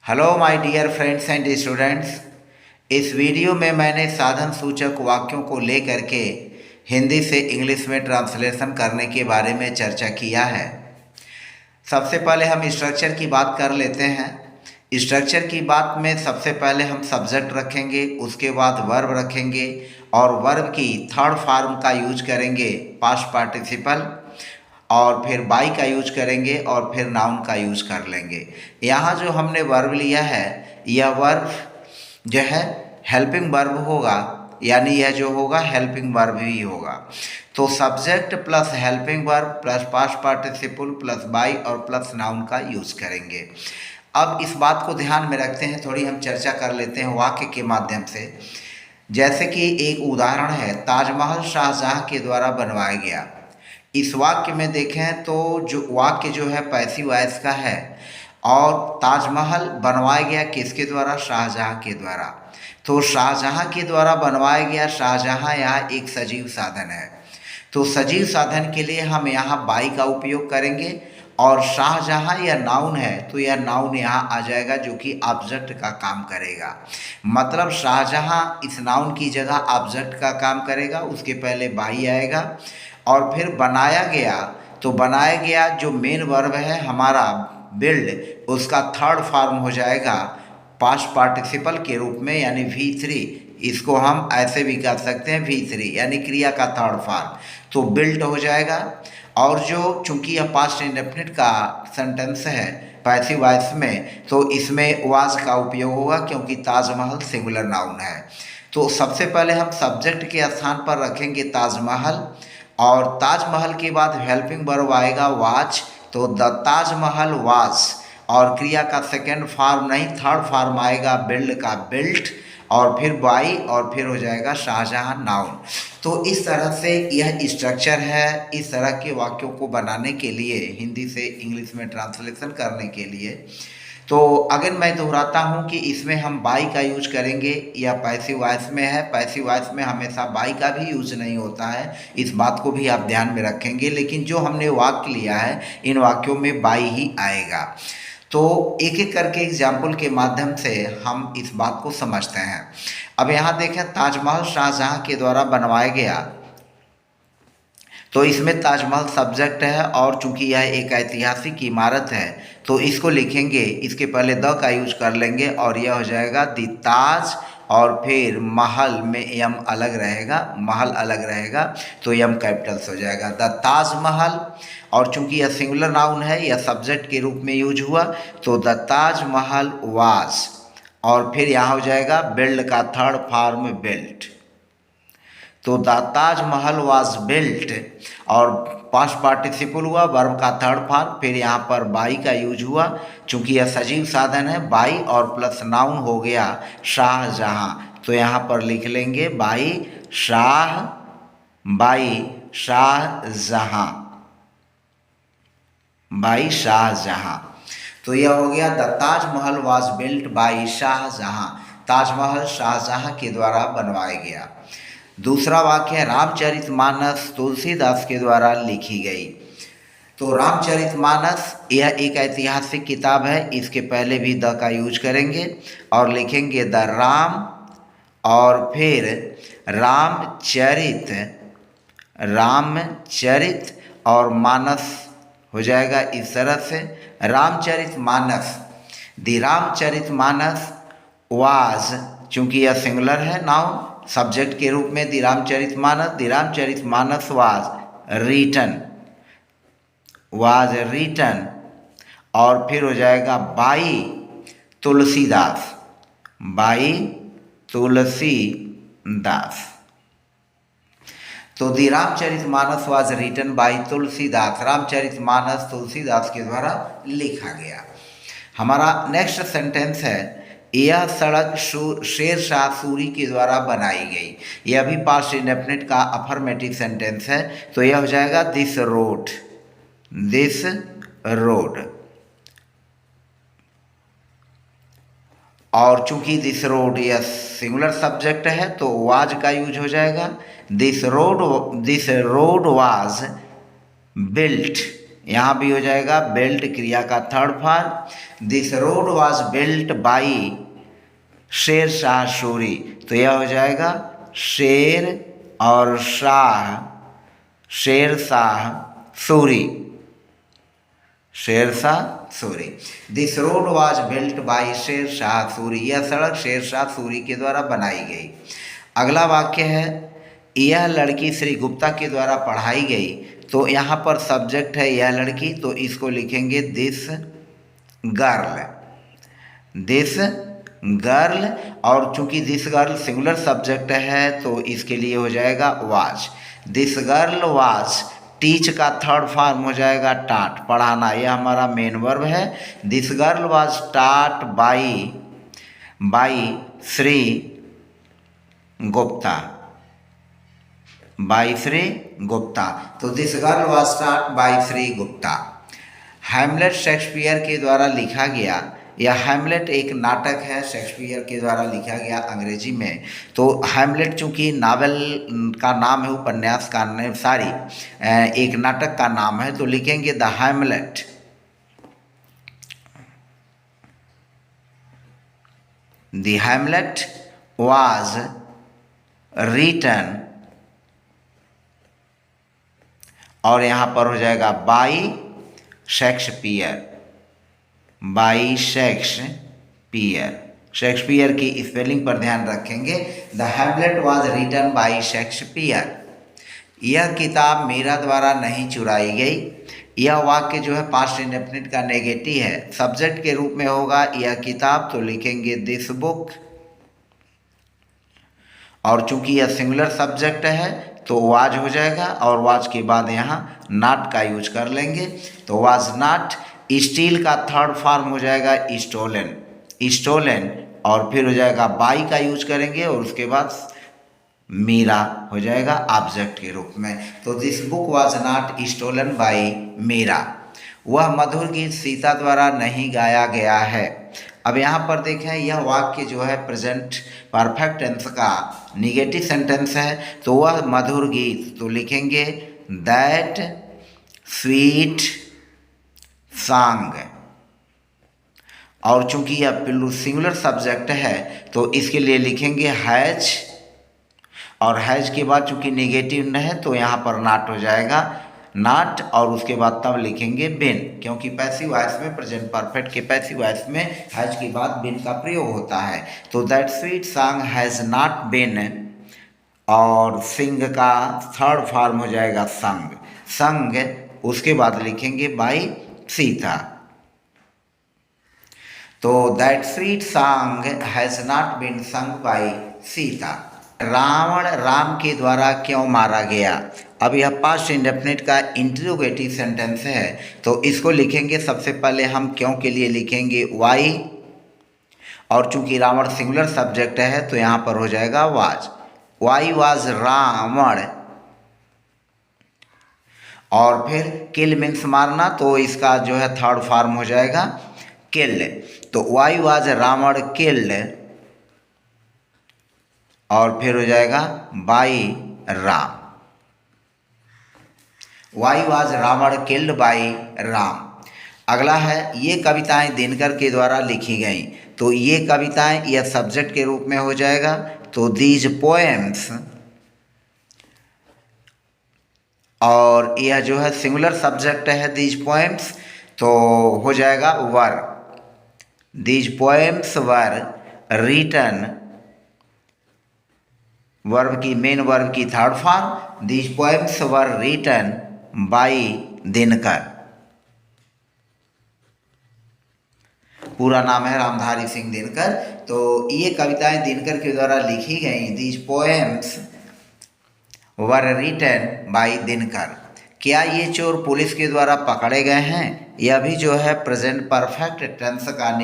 Hello my dear friends and students. इस video में मैंने साधन सूचक वाक्यों को लेकर के हिंदी से इंग्लिश में ट्रांसलेशन करने के बारे में चर्चा किया है। सबसे पहले हम स्ट्रक्चर की बात कर लेते हैं। स्ट्रक्चर की बात में सबसे पहले हम सब्जेक्ट रखेंगे, उसके बाद वर्ब रखेंगे और वर्ब की थर्ड फॉर्म का यूज करेंगे पास्ट पार्टिसिपल, और फिर बाई का यूज करेंगे और फिर नाउन का यूज कर लेंगे। यहाँ जो हमने वर्ब लिया है यह वर्ब जो है हेल्पिंग वर्ब होगा, यानी यह जो होगा हेल्पिंग वर्ब ही होगा। तो subject plus helping verb plus past participle plus by और प्लस नाउन का यूज करेंगे। अब इस बात को ध्यान में रखते हैं, थोड़ी हम चर्चा कर लेते हैं वाक्य के माध्यम से। जैसे कि एक उदाहरण है, ताजमहल शाहजहां के द्वारा बनवाया गया। इस वाक्य में देखें तो जो वाक्य जो है पैसिव वॉइस का है और ताजमहल बनवाया गया किसके द्वारा? शाहजहां के द्वारा। तो शाहजहां के द्वारा बनवाया गया, शाहजहां यहाँ एक सजीव साधन है। तो सजीव साधन के लिए हम यहाँ बाई का उपयोग करेंगे और शाहजहां यह नाउन है तो यह नाउन यहाँ आ जाएगा जो कि ऑब्जेक्ट का काम करेगा। मतलब शाहजहां इस नाउन की जगह ऑब्जेक्ट का काम करेगा, उसके पहले बाई आएगा। और फिर बनाया गया, तो बनाया गया जो मेन वर्ब है हमारा बिल्ड, उसका थर्ड फॉर्म हो जाएगा पास्ट पार्टिसिपल के रूप में, यानी V3। इसको हम ऐसे भी कह सकते हैं V3, यानी क्रिया का थर्ड फॉर्म, तो बिल्ट हो जाएगा। और जो चूंकि यह पास्ट इंडेफिनिट का सेंटेंस है पैसिव वॉइस में, तो इसमें वाज का उपयोग होगा क्योंकि ताजमहल सिंगुलर नाउन है। तो सबसे पहले हम सब्जेक्ट के स्थान पर रखेंगे ताजमहल, और ताजमहल के बाद हेल्पिंग वर्ब आएगा वाज, तो द ताजमहल वाज। और क्रिया का सेकेंड फॉर्म नहीं थर्ड फॉर्म आएगा बिल्ड का बिल्ट, और फिर बाई, और फिर हो जाएगा शाहजहां नाउन। तो इस तरह से यह स्ट्रक्चर है। इस तरह के वाक्यों को बनाने के लिए, हिंदी से इंग्लिश में ट्रांसलेशन करने के लिए, तो अगर मैं दोहराता हूँ कि इसमें हम बाई का यूज करेंगे, या पैसिव वॉइस में है, पैसिव वॉइस में हमेशा बाई का भी यूज नहीं होता है, इस बात को भी आप ध्यान में रखेंगे। लेकिन जो हमने वाक्य लिया है इन वाक्यों में बाई ही आएगा। तो एक एक करके एग्जाम्पल के माध्यम से हम इस बात को समझते हैं। अब यहाँ देखें, ताजमहल शाहजहां के द्वारा बनवाया गया, तो इसमें ताजमहल सब्जेक्ट है और चूंकि यह एक ऐतिहासिक इमारत है तो इसको लिखेंगे, इसके पहले द का यूज कर लेंगे और यह हो जाएगा दी ताज, और फिर महल में यम अलग रहेगा, महल अलग रहेगा तो यम कैपिटल्स हो जाएगा द ताजमहल। और चूंकि यह सिंगुलर नाउन है, यह सब्जेक्ट के रूप में यूज हुआ, तो द ताजमहल वाज, और फिर यहाँ हो जाएगा बिल्ड का थर्ड फॉर्म बिल्ट, तो द ताजमहल वाज बिल्ट, और पास्ट पार्टिसिपल हुआ वर्ब का थर्ड फॉर्म, फिर यहाँ पर बाई का यूज हुआ, चूंकि यह सजीव साधन है बाई, और प्लस नाउन हो गया शाहजहां, तो यहाँ पर लिख लेंगे बाई शाहजहां, बाई शाहजहां। तो यह हो गया the Taj Mahal was built by Shah Jahan, Taj Mahal Shah Jahan के द्वारा बनवाया गया। दूसरा वाक्य है, रामचरितमानस तुलसीदास के द्वारा लिखी गई। तो रामचरितमानस यह एक ऐतिहासिक किताब है, इसके पहले भी द का यूज करेंगे और लिखेंगे द राम, और फिर रामचरित और मानस हो जाएगा इस तरह से, रामचरितमानस। द रामचरितमानस वाज, चूंकि यह सिंगुलर है नाउन, सब्जेक्ट के रूप में द रामचरितमानस वाज रिटन, और फिर हो जाएगा बाई तुलसीदास, तो the Ramcharitmanas was written by Tulsidas, Ramcharitmanas Tulsidas के द्वारा लिखा गया। हमारा नेक्स्ट सेंटेंस है, यह सड़क शेरशाह सूरी के द्वारा बनाई गई। यह भी पास्ट इंडेफिनिट का अफर्मेटिव सेंटेंस है, तो यह हो जाएगा दिस रोड, और चूंकि दिस रोड यह सिंगुलर सब्जेक्ट है तो वाज का यूज हो जाएगा, दिस रोड वाज बिल्ट यहाँ भी हो जाएगा बिल्ट क्रिया का third form. This road was built by Sher Shah Suri, तो यह हो जाएगा शेर और Shah, Sher Shah Suri, Sher Shah Suri. This road was built by Sher Shah Suri, यह सड़क शेर शाह सूरी के द्वारा बनाई गई। अगला वाक्य है यह लड़की श्री गुप्ता के द्वारा पढ़ाई गई, तो यहाँ पर सब्जेक्ट है यह लड़की, तो इसको लिखेंगे दिस गर्ल, दिस गर्ल। और चूंकि दिस गर्ल सिंगुलर सब्जेक्ट है तो इसके लिए हो जाएगा was. This girl was, teach का थर्ड फॉर्म हो जाएगा टाट, पढ़ाना, यह हमारा मेन वर्ब है। दिस गर्ल वाज टाट बाई श्री गुप्ता, बाई श्री गुप्ता, तो दिस गर्ल वाज टाट by Shri Gupta. Hamlet Shakespeare के द्वारा लिखा गया, यह हैमलेट एक नाटक है, शेक्सपियर के द्वारा लिखा गया अंग्रेजी में। तो हैमलेट चूँकि नावल का नाम है, उपन्यास का नहीं, सॉरी एक नाटक का नाम है, तो लिखेंगे the Hamlet. The Hamlet was written, और यहाँ पर हो जाएगा by Shakespeare, by Shakespeare, Shakespeare की स्पेलिंग पर ध्यान रखेंगे। The Hamlet was written by Shakespeare. यह किताब मेरा द्वारा नहीं चुराई गई, यह वाक्य जो है पास्ट इंडेफिनिट का नेगेटिव है, सब्जेक्ट के रूप में होगा यह किताब, तो लिखेंगे दिस बुक। और चूंकि यह सिंगुलर सब्जेक्ट है तो वाज हो जाएगा, और वाज के बाद यहाँ नॉट का यूज कर लेंगे, तो वाज नॉट। स्टील का थर्ड फॉर्म हो जाएगा स्टोलन, स्टोलन, और फिर हो जाएगा बाई का यूज करेंगे, और उसके बाद मीरा हो जाएगा ऑब्जेक्ट के रूप में। तो this book was not stolen by Meera. वह मधुर गीत सीता द्वारा नहीं गाया गया है। अब यहाँ पर देखें यह वाक्य जो है प्रेजेंट परफेक्ट टेंस का निगेटिव सेंटेंस है, तो वह मधुर गीत, तो लिखेंगे दैट स्वीट सॉन्ग। और चूंकि यह पिल्लू सिंगुलर सब्जेक्ट है तो इसके लिए लिखेंगे हैज, और हैज के बाद चूंकि नेगेटिव न है तो यहाँ पर नॉट हो जाएगा, नॉट, और उसके बाद तब लिखेंगे बिन, क्योंकि पैसिव वॉइस में, प्रेजेंट परफेक्ट के पैसिव वॉइस में हैज के बाद बिन का प्रयोग होता है। तो that sweet song has not been, और सिंग का थर्ड फॉर्म हो जाएगा संग, संग, उसके बाद लिखेंगे बाई सीता। तो that sweet song has not been संग बाई सीता। रावण राम के द्वारा क्यों मारा गया? अब यह पास्ट इंडेफिनिट का इंटरोगेटिव सेंटेंस है, तो इसको लिखेंगे सबसे पहले हम क्यों के लिए लिखेंगे वाई, और चूंकि रावण सिंगुलर सब्जेक्ट है तो यहाँ पर हो जाएगा वाज, वाई वाज रावण। और फिर किल मीन्स मारना, तो इसका जो है थर्ड फॉर्म हो जाएगा किल, तो वाई वाज रावण किल्ड, और फिर हो जाएगा by Ram, why was Ravan killed by Ram. अगला है ये कविताएं दिनकर के द्वारा लिखी गई, तो ये कविताएं यह सब्जेक्ट के रूप में हो जाएगा, तो दीज पोएम्स, और यह जो है सिंगुलर सब्जेक्ट है दीज पोएम्स, तो हो जाएगा were, these poems were written, verb की मेन वर्ब की third form, these poems were written by Dinkar. पूरा नाम है रामधारी सिंह दिनकर। तो ये कविताएं दिनकर के द्वारा लिखी गई, these poems were written by Dinkar. क्या ये चोर पुलिस के द्वारा पकड़े गए हैं? यह भी जो है प्रेजेंट परफेक्ट टेंस का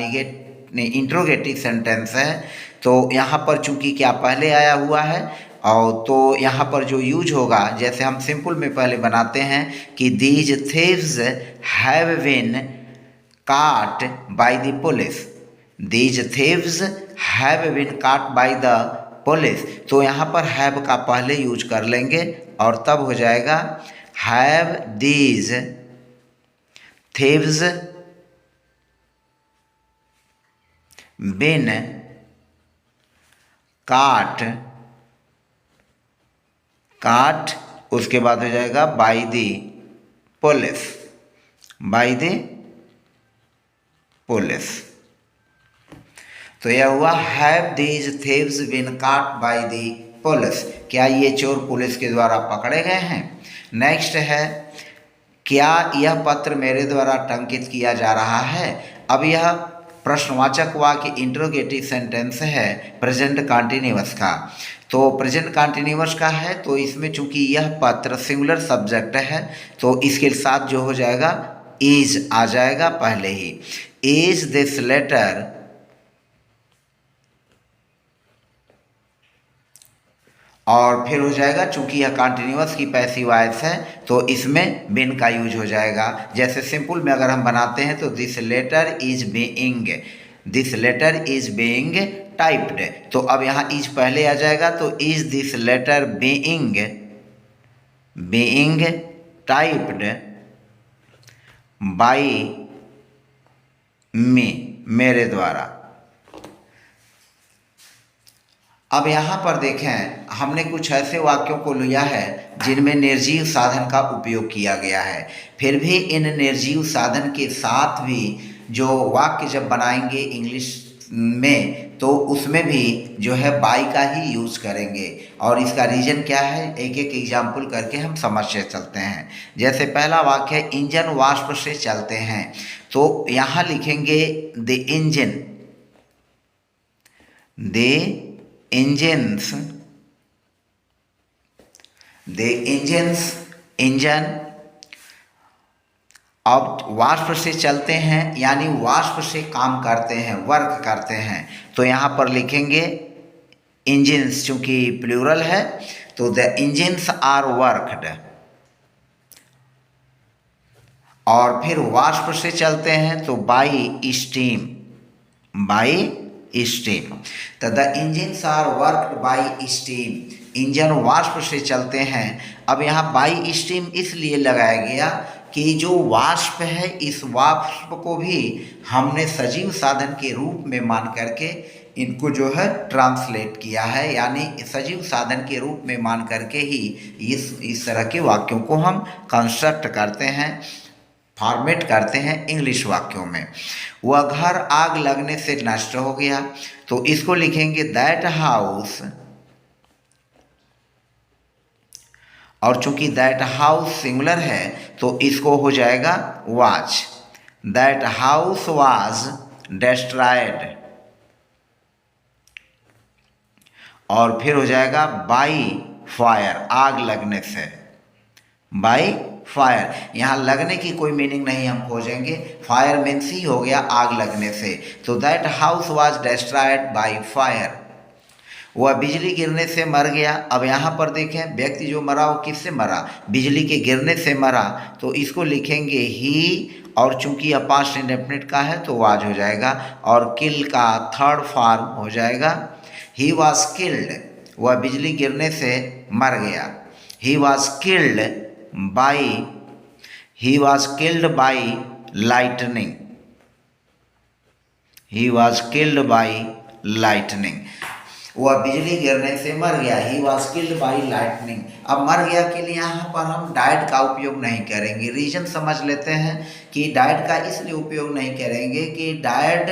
इंट्रोगेटिव सेंटेंस है, तो यहाँ पर चूंकि क्या पहले आया हुआ है, और तो यहाँ पर जो यूज होगा, जैसे हम सिंपल में पहले बनाते हैं कि these thieves have been caught by the police, these thieves have been caught by the police, तो यहाँ पर have का पहले यूज कर लेंगे और तब हो जाएगा have these थीव्स बिन काट उसके बाद हो जाएगा by the police, by the police. तो यह हुआ हैव दीज थीव्स बीन काट बाय द पुलिस, क्या ये चोर पुलिस के द्वारा पकड़े गए हैं। नेक्स्ट है क्या यह पत्र मेरे द्वारा टंकित किया जा रहा है। अब यह प्रश्नवाचक वाक्य इंट्रोगेटिव सेंटेंस है प्रेजेंट कंटीन्यूअस का। तो प्रेजेंट कंटीन्यूअस का है तो इसमें चूंकि यह पत्र सिंगुलर सब्जेक्ट है तो इसके साथ जो हो जाएगा इज आ जाएगा पहले ही। इज दिस लेटर और फिर हो जाएगा चूंकि यह कंटिन्यूअस की पैसिव वॉइस है तो इसमें बिन का यूज हो जाएगा। जैसे सिंपल में अगर हम बनाते हैं तो this letter is being typed, तो अब यहाँ इज पहले आ जाएगा तो is this letter being typed by me, मेरे द्वारा। अब यहाँ पर देखें हमने कुछ ऐसे वाक्यों को लिया है जिनमें निर्जीव साधन का उपयोग किया गया है, फिर भी इन निर्जीव साधन के साथ भी जो वाक्य जब बनाएंगे इंग्लिश में तो उसमें भी जो है बाय का ही यूज़ करेंगे। और इसका रीज़न क्या है एक एक एग्जाम्पल करके हम समझते चलते हैं। जैसे पहला वाक्य है इंजन वाष्प से चलते हैं, तो यहाँ लिखेंगे द इंजन। अब वाष्प से चलते हैं यानी वाष्प से काम करते हैं, वर्क करते हैं, तो यहाँ पर लिखेंगे इंजिन्स, चूंकि प्लूरल है तो द इंजिन्स आर वर्कड। और फिर वाष्प से चलते हैं तो बाई स्टीम, तो the engines are worked by steam, engine वाष्प से चलते हैं। अब यहाँ बाई स्टीम इसलिए लगाया गया कि जो वाष्प है इस वाष्प को भी हमने सजीव साधन के रूप में मान करके इनको जो है ट्रांसलेट किया है, यानी सजीव साधन के रूप में मान करके ही इस तरह के वाक्यों को हम कंस्ट्रक्ट करते हैं, फॉर्मेट करते हैं इंग्लिश वाक्यों में। वह घर आग लगने से नष्ट हो गया, तो इसको लिखेंगे दैट हाउस, और चूंकि दैट हाउस सिंगुलर है तो इसको हो जाएगा was, that house was destroyed. और फिर हो जाएगा बाई फायर, आग लगने से, बाई फायर। यहाँ लगने की कोई मीनिंग नहीं हम खोजेंगे, फायर मीन्स ही हो गया आग लगने से, तो that house was destroyed by fire. वह बिजली गिरने से मर गया। अब यहाँ पर देखें व्यक्ति जो मरा वो किससे मरा, बिजली के गिरने से मरा, तो इसको लिखेंगे ही, और चूंकि यह पास्ट इंडेफिनिट का है तो वाज हो जाएगा, और किल का थर्ड फॉर्म हो जाएगा ही वॉज किल्ड, वह बिजली गिरने से मर गया। He was killed by lightning, he was killed by lightning, वह बिजली गिरने से मर गया। He was killed by lightning. अब मर गया के लिए यहाँ पर हम डाइड का उपयोग नहीं करेंगे। रीजन समझ लेते हैं कि डाइड का इसलिए उपयोग नहीं करेंगे कि डाइड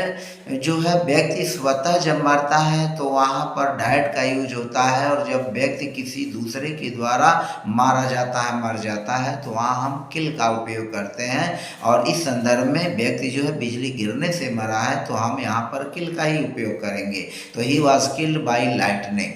जो है व्यक्ति स्वतः जब मरता है तो वहाँ पर डाइड का यूज होता है, और जब व्यक्ति किसी दूसरे के द्वारा मारा जाता है, मर जाता है, तो वहाँ हम किल का उपयोग करते हैं। और इस संदर्भ में व्यक्ति जो है बिजली गिरने से मरा है तो हम यहाँ पर किल का ही उपयोग करेंगे। तो he was killed by lightning.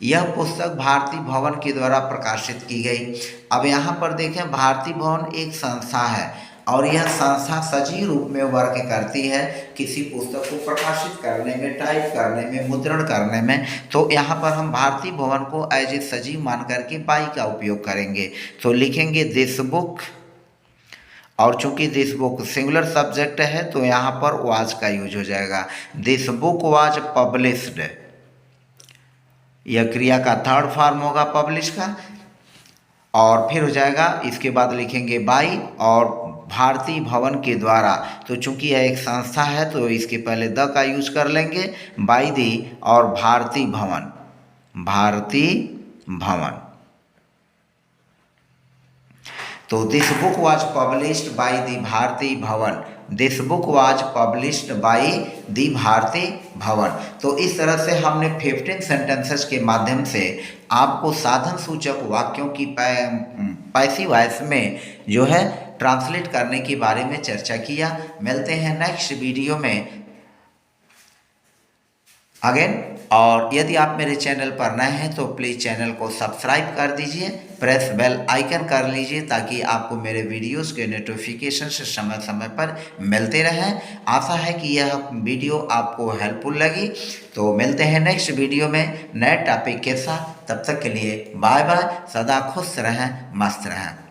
यह पुस्तक भारती भवन के द्वारा प्रकाशित की गई। अब यहाँ पर देखें भारती भवन एक संस्था है और यह संस्था सजीव रूप में वर्क करती है किसी पुस्तक को प्रकाशित करने में, टाइप करने में, मुद्रण करने में। तो यहाँ पर हम भारती भवन को एज ए सजीव मान करके बाई का उपयोग करेंगे, तो लिखेंगे दिस बुक, और चूंकि दिस बुक सिंगुलर सब्जेक्ट है तो यहाँ पर वाज का यूज हो जाएगा। दिस बुक वाज पब्लिश्ड, यह क्रिया का थर्ड फॉर्म होगा पब्लिश का, और फिर हो जाएगा इसके बाद लिखेंगे बाई, और भारती भवन के द्वारा। तो चूंकि यह एक संस्था है तो इसके पहले द का यूज कर लेंगे, बाय दी और भारती भवन, भारती भवन। तो this book was published by the Bharati Bhawan, this book was published by the Bharati Bhawan. तो इस तरह से हमने 15 सेंटेंसेस के माध्यम से आपको साधन सूचक वाक्यों की पैसिव वॉइस में जो है ट्रांसलेट करने के बारे में चर्चा किया। मिलते हैं नेक्स्ट वीडियो में अगेन। और यदि आप मेरे चैनल पर नए हैं तो प्लीज़ चैनल को सब्सक्राइब कर दीजिए, प्रेस बेल आइकन कर लीजिए ताकि आपको मेरे वीडियोस के नोटिफिकेशन से समय समय पर मिलते रहें। आशा है कि यह वीडियो आपको हेल्पफुल लगी। तो मिलते हैं नेक्स्ट वीडियो में नए टॉपिक के साथ। तब तक के लिए बाय बाय, सदा खुश रहें, मस्त रहें।